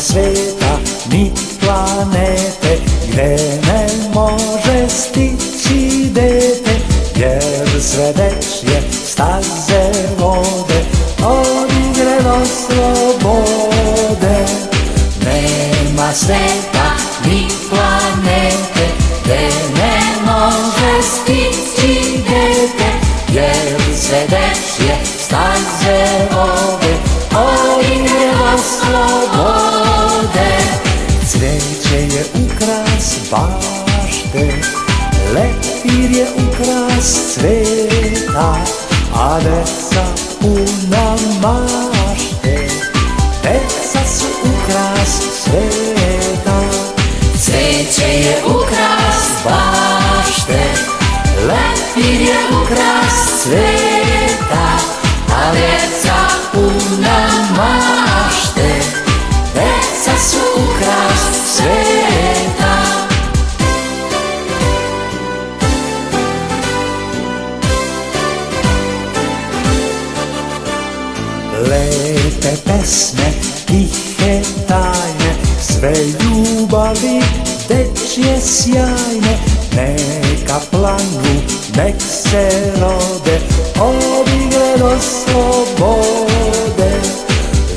sveta ni planete gde ne može stići dete, jer sve dečje staze vode od igre do slobode. Nema sveta ni planete gde ne može stići dete, jer sve dečje staze vode od igre do slobode. Cveće je ukras bašte, lepir je ukras cveta, a deca puna mašte, deca su ukras sveta. Cveće je ukras bašte, lepir je ukras cveta, a deca puna mašte, deca su ukras sveta. Lepe pesme, tihe tajne, sve ljubavi dečje sjajne, neka planu, nek se rode od igre do slobode.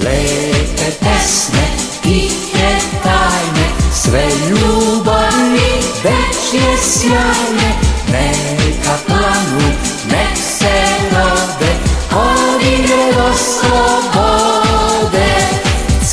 Lepe pesme, tihe tajne, sve ljubavi dečje sjajne,